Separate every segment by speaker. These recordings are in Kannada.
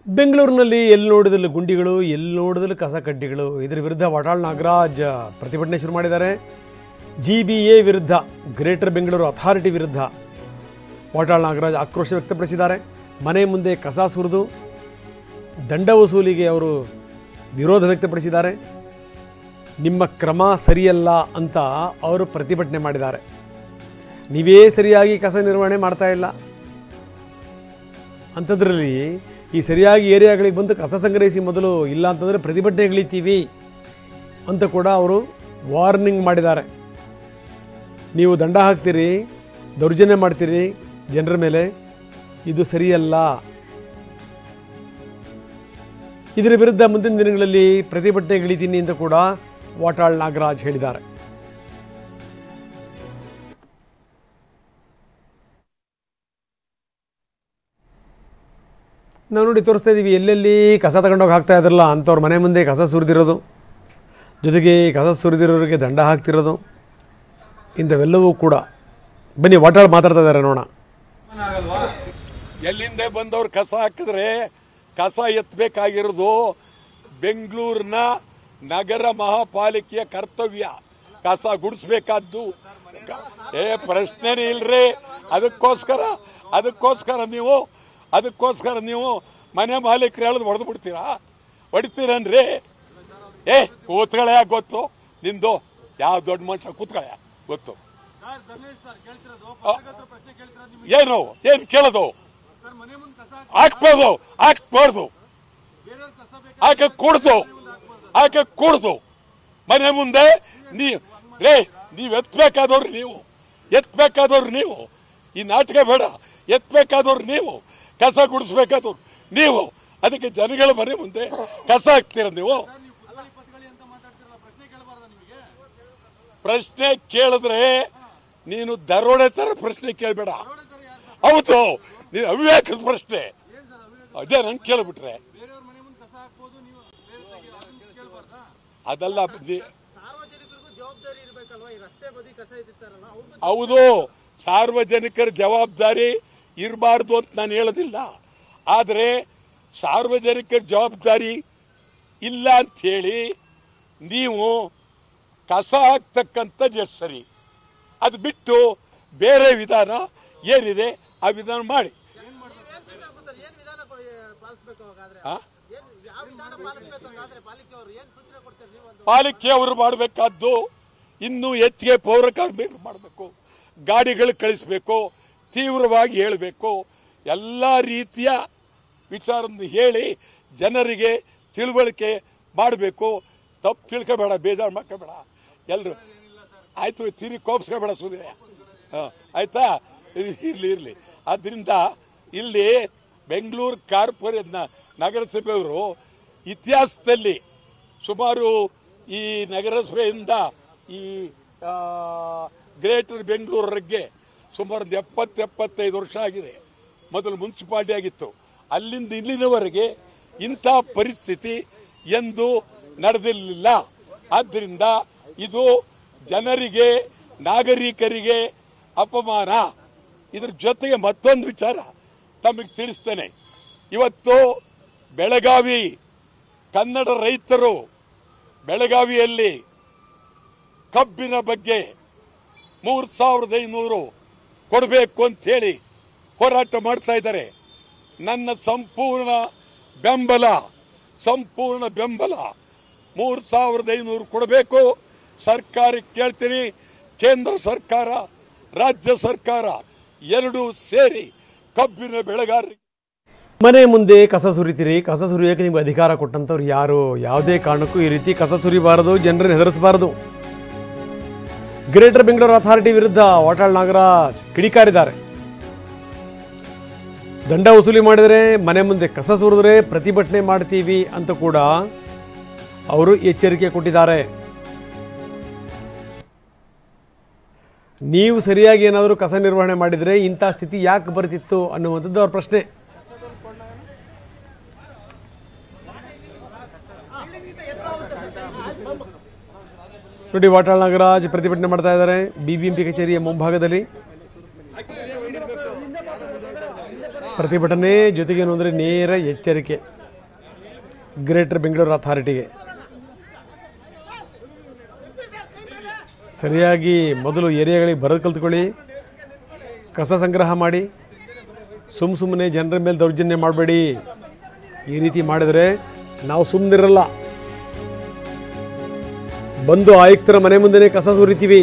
Speaker 1: ಬೆಂಗಳೂರಿನಲ್ಲಿ ಎಲ್ಲಿ ನೋಡಿದಲ್ಲಿ ಗುಂಡಿಗಳು, ಎಲ್ಲಿ ನೋಡಿದಲ್ಲಿ ಕಸ ಕಡ್ಡಿಗಳು. ಇದರ ವಿರುದ್ಧ ವಾಟಾಳ್ ನಾಗರಾಜ್ ಪ್ರತಿಭಟನೆ ಶುರು ಮಾಡಿದ್ದಾರೆ. GBA ವಿರುದ್ಧ, ಗ್ರೇಟರ್ ಬೆಂಗಳೂರು ಅಥಾರಿಟಿ ವಿರುದ್ಧ ವಾಟಾಳ್ ನಾಗರಾಜ್ ಆಕ್ರೋಶ ವ್ಯಕ್ತಪಡಿಸಿದ್ದಾರೆ. ಮನೆ ಮುಂದೆ ಕಸ ಸುರಿದು ದಂಡ ವಸೂಲಿಗೆ ಅವರು ವಿರೋಧ ವ್ಯಕ್ತಪಡಿಸಿದ್ದಾರೆ. ನಿಮ್ಮ ಕ್ರಮ ಸರಿಯಲ್ಲ ಅಂತ ಅವರು ಪ್ರತಿಭಟನೆ ಮಾಡಿದ್ದಾರೆ. ನೀವೇ ಸರಿಯಾಗಿ ಕಸ ನಿರ್ವಹಣೆ ಮಾಡ್ತಾ ಇಲ್ಲ ಅಂಥದ್ರಲ್ಲಿ ಈ ಸರಿಯಾಗಿ ಏರಿಯಾಗಳಿಗೆ ಬಂದು ಕಸ ಸಂಗ್ರಹಿಸಿ ಮೊದಲು, ಇಲ್ಲ ಅಂತಂದರೆ ಪ್ರತಿಭಟನೆಗಳಿತೀವಿ ಅಂತ ಕೂಡ ಅವರು ವಾರ್ನಿಂಗ್ ಮಾಡಿದ್ದಾರೆ. ನೀವು ದಂಡ ಹಾಕ್ತೀರಿ, ದೌರ್ಜನ್ಯ ಮಾಡ್ತೀರಿ ಜನರ ಮೇಲೆ, ಇದು ಸರಿಯಲ್ಲ. ಇದರ ವಿರುದ್ಧ ಮುಂದಿನ ದಿನಗಳಲ್ಲಿ ಪ್ರತಿಭಟನೆಗಳಿತೀನಿ ಅಂತ ಕೂಡ ವಾಟಾಳ್ ನಾಗರಾಜ್ ಹೇಳಿದ್ದಾರೆ. ನಾವು ನೋಡಿ ತೋರಿಸ್ತಾ ಇದ್ದೀವಿ, ಎಲ್ಲೆಲ್ಲಿ ಕಸ ತಗೊಂಡೋಗಿ ಹಾಕ್ತಾ ಇದ್ರಲ್ಲ ಅಂಥವ್ರ ಮನೆ ಮುಂದೆ ಕಸ ಸುರಿದಿರೋದು, ಜೊತೆಗೆ ಕಸ ಸುರಿದಿರೋರಿಗೆ ದಂಡ ಹಾಕ್ತಿರೋದು, ಇಂಥವೆಲ್ಲವೂ ಕೂಡ. ಬನ್ನಿ ವಾಟಾಳ್ ಮಾತಾಡ್ತಾ ಇದ್ದಾರೆ ನೋಡೋಣ.
Speaker 2: ಎಲ್ಲಿಂದ ಬಂದವ್ರು ಕಸ ಹಾಕಿದ್ರೆ ಕಸ ಎತ್ತಬೇಕಾಗಿರೋದು ಬೆಂಗಳೂರಿನ ನಗರ ಮಹಾಪಾಲಿಕೆಯ ಕರ್ತವ್ಯ. ಕಸ ಗುಡಿಸ್ಬೇಕಾದ್ದು ಪ್ರಶ್ನೆನೇ ಇಲ್ರಿ. ಅದಕ್ಕೋಸ್ಕರ ನೀವು ಮನೆ ಮಾಲೀಕರು ಹೇಳೋದು ಹೊಡೆದು ಬಿಡ್ತೀರಾ? ಹೊಡಿತೀರನ್ರಿ? ಕೂತ್ಕೊಳ್ಳೆ ಗೊತ್ತು ನಿಂದು, ಯಾವ ದೊಡ್ಡ ಮನುಷ್ಯ ಕೂತ್ಕೊಳ್ಳೆ ಗೊತ್ತು. ಏನು ಕೇಳೋದು? ಹಾಕ್ಬಾರ್ದು, ಹಾಕಿ ಕೂಡ್ದು ಮನೆ ಮುಂದೆ ನೀವು ಎತ್ತಬೇಕಾದವ್ರು ನೀವು. ಈ ನಾಟಕ ಬೇಡ. ಎತ್ತಬೇಕಾದವ್ರು ನೀವು, ಕಸ ಗುಡಿಸ್ಬೇಕಾದವ್ರು ನೀವು. ಅದಕ್ಕೆ ಜನಗಳ ಮನೆ ಮುಂದೆ ಕಸ ಹಾಕ್ತೀರ ನೀವು? ಪ್ರಶ್ನೆ ಕೇಳಿದ್ರೆ ನೀನು ದರೋಡೆ ತರ ಪ್ರಶ್ನೆ ಕೇಳಬೇಡ. ಹೌದು, ನೀನು ಅವಿವೇಕದ ಪ್ರಶ್ನೆ ಅದೇ ನಂಗೆ ಕೇಳ್ಬಿಟ್ರೆ ಅದಲ್ಲ. ಹೌದು, ಸಾರ್ವಜನಿಕರ ಜವಾಬ್ದಾರಿ ಇರಬಾರ್ದು ಅಂತ ನಾನು ಹೇಳೋದಿಲ್ಲ. ಆದರೆ ಸಾರ್ವಜನಿಕರ ಜವಾಬ್ದಾರಿ ಇಲ್ಲ ಅಂಥೇಳಿ ನೀವು ಕಸ ಹಾಕ್ತಕ್ಕಂಥದ್ದು ಸರಿ. ಅದು ಬಿಟ್ಟು ಬೇರೆ ವಿಧಾನ ಏನಿದೆ ಆ ವಿಧಾನ ಮಾಡಿ. ಪಾಲಿಕೆಯವರು ಮಾಡಬೇಕಾದ್ದು ಇನ್ನೂ ಹೆಚ್ಚಿಗೆ ಪೌರ ಕಾರ್ಮಿಕರು ಮಾಡಬೇಕು, ಗಾಡಿಗಳು ಕಳಿಸ್ಬೇಕು, ತೀವ್ರವಾಗಿ ಹೇಳಬೇಕು, ಎಲ್ಲ ರೀತಿಯ ವಿಚಾರವನ್ನು ಹೇಳಿ ಜನರಿಗೆ ತಿಳುವಳಿಕೆ ಮಾಡಬೇಕು. ತಪ್ಪು ತಿಳ್ಕೊಬೇಡ, ಬೇಜಾರು ಮಾಡ್ಕೋಬೇಡ. ಎಲ್ಲರೂ ಆಯ್ತು, ತಿರಿ ಕೋಪಿಸ್ಕೋಬೇಡ ಸೂರ್ಯ. ಆಯ್ತಾ? ಇರಲಿ. ಆದ್ದರಿಂದ ಇಲ್ಲಿ ಬೆಂಗಳೂರು ನಗರಸಭೆಯವರು ಇತಿಹಾಸದಲ್ಲಿ ಸುಮಾರು ಈ ನಗರಸಭೆಯಿಂದ ಈ ಗ್ರೇಟರ್ ಬೆಂಗಳೂರಿಗೆ ಸುಮಾರು 70-75 ವರ್ಷ ಆಗಿದೆ. ಮೊದಲು ಮುನ್ಸಿಪಾಲಿಟಿ ಆಗಿತ್ತು. ಅಲ್ಲಿಂದ ಇಲ್ಲಿನವರೆಗೆ ಇಂಥ ಪರಿಸ್ಥಿತಿ ಎಂದು ನಡೆದಿರಲಿಲ್ಲ. ಆದ್ದರಿಂದ ಇದು ಜನರಿಗೆ, ನಾಗರಿಕರಿಗೆ ಅಪಮಾನ. ಇದ್ರ ಜೊತೆಗೆ ಮತ್ತೊಂದು ವಿಚಾರ ತಮಗೆ ತಿಳಿಸ್ತೇನೆ. ಇವತ್ತು ಬೆಳಗಾವಿ ಕನ್ನಡ ರೈತರು ಬೆಳಗಾವಿಯಲ್ಲಿ ಕಬ್ಬಿನ ಬಗ್ಗೆ 3500 ಕೊಡಬೇಕು ಅಂತೇಳಿ ಹೋರಾಟ ಮಾಡ್ತಾ ಇದ್ದಾರೆ. ನನ್ನ ಸಂಪೂರ್ಣ ಬೆಂಬಲ 3500 ಕೊಡಬೇಕು. ಸರ್ಕಾರಕ್ಕೆ ಕೇಳ್ತೀನಿ, ಕೇಂದ್ರ ಸರ್ಕಾರ, ರಾಜ್ಯ ಸರ್ಕಾರ ಎರಡೂ ಸೇರಿ ಕಬ್ಬಿನ ಬೆಳೆಗಾರರಿಗೆ.
Speaker 1: ಮನೆ ಮುಂದೆ ಕಸ ಸುರಿತೀರಿ, ಕಸ ಸುರಿಯೋಕೆ ನಿಮ್ಗೆ ಅಧಿಕಾರ ಕೊಟ್ಟಂಥವ್ರು ಯಾರು? ಯಾವುದೇ ಕಾರಣಕ್ಕೂ ಈ ರೀತಿ ಕಸ ಸುರಿಬಾರದು, ಜನರನ್ನು ಹೆದರಿಸಬಾರದು. ಗ್ರೇಟರ್ ಬೆಂಗಳೂರು ಅಥಾರಿಟಿ ವಿರುದ್ಧ ವಾಟಾಳ್ ನಾಗರಾಜ್ ಕಿಡಿಕಾರಿದ್ದಾರೆ. ದಂಡ ವಸೂಲಿ ಮಾಡಿದರೆ, ಮನೆ ಮುಂದೆ ಕಸ ಸುರಿದ್ರೆ ಪ್ರತಿಭಟನೆ ಮಾಡ್ತೀವಿ ಅಂತ ಕೂಡ ಅವರು ಎಚ್ಚರಿಕೆ ಕೊಟ್ಟಿದ್ದಾರೆ. ನೀವು ಸರಿಯಾಗಿ ಏನಾದರೂ ಕಸ ನಿರ್ವಹಣೆ ಮಾಡಿದರೆ ಇಂಥ ಸ್ಥಿತಿ ಯಾಕೆ ಬರ್ತಿತ್ತು ಅನ್ನುವಂಥದ್ದು ಅವ್ರ ಪ್ರಶ್ನೆ. ನೋಡಿ, ವಾಟಾಳ್ ನಾಗರಾಜ್ ಪ್ರತಿಭಟನೆ ಮಾಡ್ತಾ ಇದ್ದಾರೆ BBMP ಕಚೇರಿಯ ಮುಂಭಾಗದಲ್ಲಿ. ಪ್ರತಿಭಟನೆ ಜೊತೆಗೇನು ಅಂದರೆ ನೇರ ಎಚ್ಚರಿಕೆ ಗ್ರೇಟರ್ ಬೆಂಗಳೂರು ಅಥಾರಿಟಿಗೆ. ಸರಿಯಾಗಿ ಮೊದಲು ಏರಿಯಾಗಳಿಗೆ ಬರೋದು ಕಲ್ತ್ಕೊಳ್ಳಿ, ಕಸ ಸಂಗ್ರಹ ಮಾಡಿ, ಸುಮ್ಮನೆ ಜನರ ಮೇಲೆ ದೌರ್ಜನ್ಯ ಮಾಡಬೇಡಿ. ಈ ರೀತಿ ಮಾಡಿದರೆ ನಾವು ಸುಮ್ಮನಿರಲ್ಲ, ಬಂದು ಆಯುಕ್ತರ ಮನೆ ಮುಂದೆನೇ ಕಸ ಸುರಿತೀವಿ.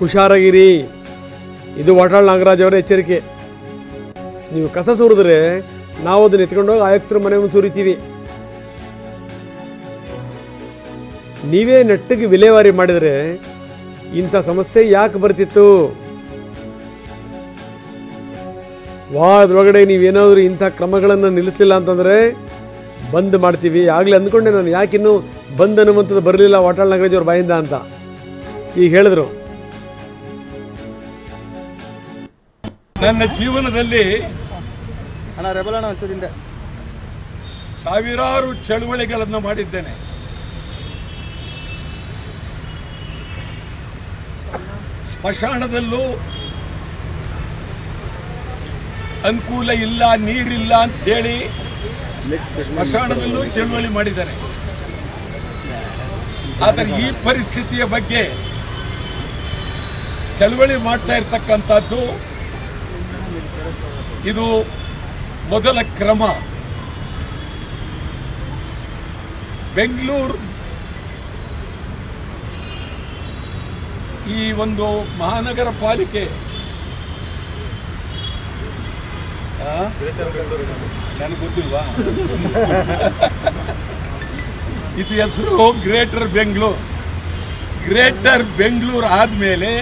Speaker 1: ಹುಷಾರಾಗಿರಿ. ಇದು ವಾಟಾಳ್ ನಾಗರಾಜ್ ಅವರ ಎಚ್ಚರಿಕೆ. ನೀವು ಕಸ ಸುರಿದ್ರೆ ನಾವು ಅದನ್ನ ಎತ್ಕೊಂಡೋಗಿ ಆಯುಕ್ತರ ಮನೆ ಮುಂದೆ ಸುರಿತೀವಿ. ನೀವೇ ನೆಟ್ಟಿಗೆ ವಿಲೇವಾರಿ ಮಾಡಿದರೆ ಇಂಥ ಸಮಸ್ಯೆ ಯಾಕೆ ಬರ್ತಿತ್ತು? ವಾರದೊಳಗಡೆ ನೀವೇನಾದರೂ ಇಂಥ ಕ್ರಮಗಳನ್ನು ನಿಲ್ಲಿಸಲಿಲ್ಲ ಅಂತಂದರೆ ಬಂದ್ ಮಾಡ್ತೀವಿ. ಆಗಲೇ ಅಂದ್ಕೊಂಡೆ ನಾನು, ಯಾಕಿನ್ನೂ ಬಂದ್ ಅನ್ನುವಂಥದ್ದು ಬರಲಿಲ್ಲ ವಾಟಾಳ್ ನಾಗರಾಜ್ ಅವ್ರ ಬಾಯಿಂದ ಅಂತ. ಈಗ ಹೇಳಿದ್ರು.
Speaker 2: ನನ್ನ ಜೀವನದಲ್ಲಿ
Speaker 3: ಒಂಚೂರಿಂದ
Speaker 2: ಸಾವಿರಾರು ಚಳುವಳಿಗಳನ್ನು ಮಾಡಿದ್ದೇನೆ. ಸ್ಮಶಾನದಲ್ಲೂ ಅನುಕೂಲ ಇಲ್ಲ, ನೀರಿಲ್ಲ ಅಂತ ಹೇಳಿ ಸ್ಮಶಾನದಲ್ಲೂ ಚಳುವಳಿ ಮಾಡಿದ್ದಾರೆ. ಆದರೆ ಈ ಪರಿಸ್ಥಿತಿಯ ಬಗ್ಗೆ ಚಳುವಳಿ ಮಾಡ್ತಾ ಇರ್ತಕ್ಕಂಥದ್ದು ಇದು ಮೊದಲ ಕ್ರಮ. ಬೆಂಗಳೂರು ಈ ಒಂದು ಮಹಾನಗರ ಪಾಲಿಕೆ ನನಗೆ ಗೊತ್ತಿಲ್ವಾ, ಇದು ಹೆಸರು ಗ್ರೇಟರ್ ಬೆಂಗಳೂರು. ಗ್ರೇಟರ್ ಬೆಂಗಳೂರು ಆದ್ಮೇಲೆ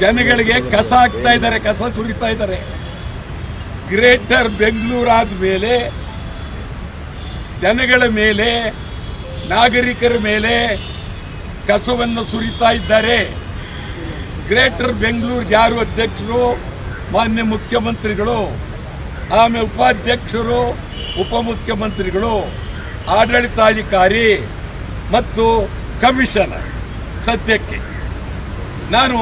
Speaker 2: ಜನಗಳಿಗೆ ಕಸ ಹಾಕ್ತಾ ಇದ್ದಾರೆ, ಕಸ ಸುರಿತಾ ಇದ್ದಾರೆ. ಗ್ರೇಟರ್ ಬೆಂಗಳೂರು ಆದ್ಮೇಲೆ ಜನಗಳ ಮೇಲೆ, ನಾಗರಿಕರ ಮೇಲೆ ಕಸವನ್ನು ಸುರಿತಾ ಇದ್ದಾರೆ. ಗ್ರೇಟರ್ ಬೆಂಗಳೂರಿಗೆ ಯಾರು ಅಧ್ಯಕ್ಷರು? ಮಾನ್ಯ ಮುಖ್ಯಮಂತ್ರಿಗಳು, ಆಮೇಲೆ ಉಪಾಧ್ಯಕ್ಷರು, ಉಪಮುಖ್ಯಮಂತ್ರಿಗಳು, ಆಡಳಿತಾಧಿಕಾರಿ ಮತ್ತು ಕಮಿಷನರ್. ಸದ್ಯಕ್ಕೆ ನಾನು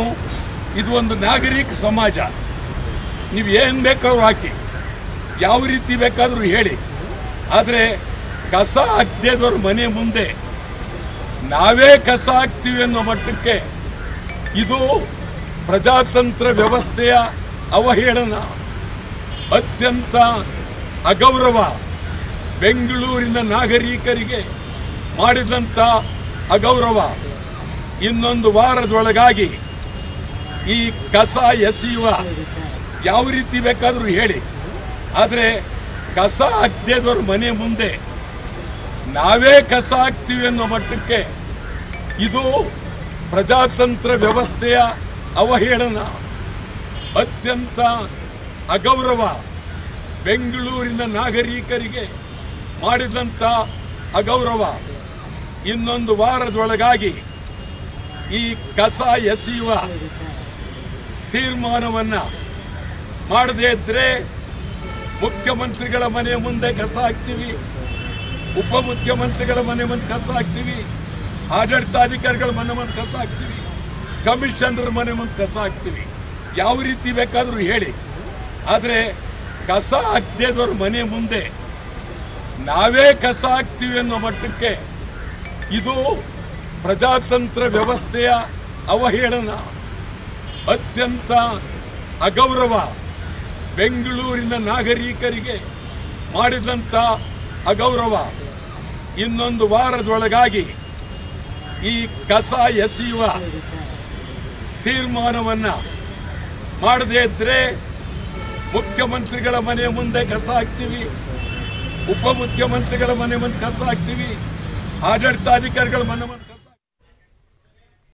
Speaker 2: ಇದು ಒಂದು ನಾಗರಿಕ ಸಮಾಜ, ನೀವು ಏನು ಬೇಕಾದ್ರೂ ಹಾಕಿ, ಯಾವ ರೀತಿ ಬೇಕಾದರೂ ಹೇಳಿ, ಆದರೆ ಕಸ ಹಾಕ್ದೇದವ್ರ ಮನೆ ಮುಂದೆ ನಾವೇ ಕಸ ಹಾಕ್ತೀವಿ ಅನ್ನೋ ಮಟ್ಟಕ್ಕೆ ಇದು ಪ್ರಜಾತಂತ್ರ ವ್ಯವಸ್ಥೆಯ ಅವಹೇಳನ, ಅತ್ಯಂತ ಅಗೌರವ. ಬೆಂಗಳೂರಿನ ನಾಗರಿಕರಿಗೆ ಮಾಡಿದಂಥ ಅಗೌರವ. ಇನ್ನೊಂದು ವಾರದೊಳಗಾಗಿ ಈ ಕಸ ಎಸೆಯುವ ಯಾವ ರೀತಿ ಬೇಕಾದರೂ ಹೇಳಿ, ಆದರೆ ಕಸ ಹಾಕ್ದೇದವ್ರ ಮನೆ ಮುಂದೆ ನಾವೇ ಕಸ ಹಾಕ್ತೀವಿ ಅನ್ನೋ ಮಟ್ಟಕ್ಕೆ ಇದು ಪ್ರಜಾತಂತ್ರ ವ್ಯವಸ್ಥೆಯ ಅವಹೇಳನ, ಅತ್ಯಂತ ಅಗೌರವ. ಬೆಂಗಳೂರಿನ ನಾಗರಿಕರಿಗೆ ಮಾಡಿದಂಥ ಅಗೌರವ. ಇನ್ನೊಂದು ವಾರದೊಳಗಾಗಿ ಈ ಕಸ ಎಸೆಯುವ ತೀರ್ಮಾನವನ್ನ ಮಾಡದೇ ಇದ್ರೆ ಮುಖ್ಯಮಂತ್ರಿಗಳ ಮನೆ ಮುಂದೆ ಕಸ ಹಾಕ್ತೀವಿ, ಉಪಮುಖ್ಯಮಂತ್ರಿಗಳ ಮನೆ ಮುಂದೆ ಕಸ ಹಾಕ್ತೀವಿ, ಆಡಳಿತಾಧಿಕಾರಿಗಳ ಮನೆ ಮುಂದೆ ಕಸ ಹಾಕ್ತೀವಿ, ಕಮಿಷನರ್ ಮನೆ ಮುಂದೆ ಕಸ ಹಾಕ್ತೀವಿ. ಯಾವ ರೀತಿ ಬೇಕಾದರೂ ಹೇಳಿ, ಆದರೆ ಕಸ ಹಾಕ್ದೇದವ್ರ ಮನೆ ಮುಂದೆ ನಾವೇ ಕಸ ಹಾಕ್ತೀವಿ ಅನ್ನೋ ಮಟ್ಟಕ್ಕೆ ಇದು ಪ್ರಜಾತಂತ್ರ ವ್ಯವಸ್ಥೆಯ ಅವಹೇಳನ, ಅತ್ಯಂತ ಅಗೌರವ. ಬೆಂಗಳೂರಿನ ನಾಗರಿಕರಿಗೆ ಮಾಡಿದಂಥ ಅಗೌರವ. ಇನ್ನೊಂದು ವಾರದೊಳಗಾಗಿ ಈ ಕಸ ಎಸೆಯುವ ತೀರ್ಮಾನವನ್ನ ಮಾಡದೇ ಇದ್ರೆ ಮುಖ್ಯಮಂತ್ರಿಗಳ ಮನೆ ಮುಂದೆ ಕಸ ಹಾಕ್ತೀವಿ, ಉಪಮುಖ್ಯಮಂತ್ರಿಗಳ ಮನೆ ಮುಂದೆ ಕಸ ಹಾಕ್ತೀವಿ, ಆಡಳಿತಾಧಿಕಾರಿಗಳ ಮನೆ ಮುಂದೆ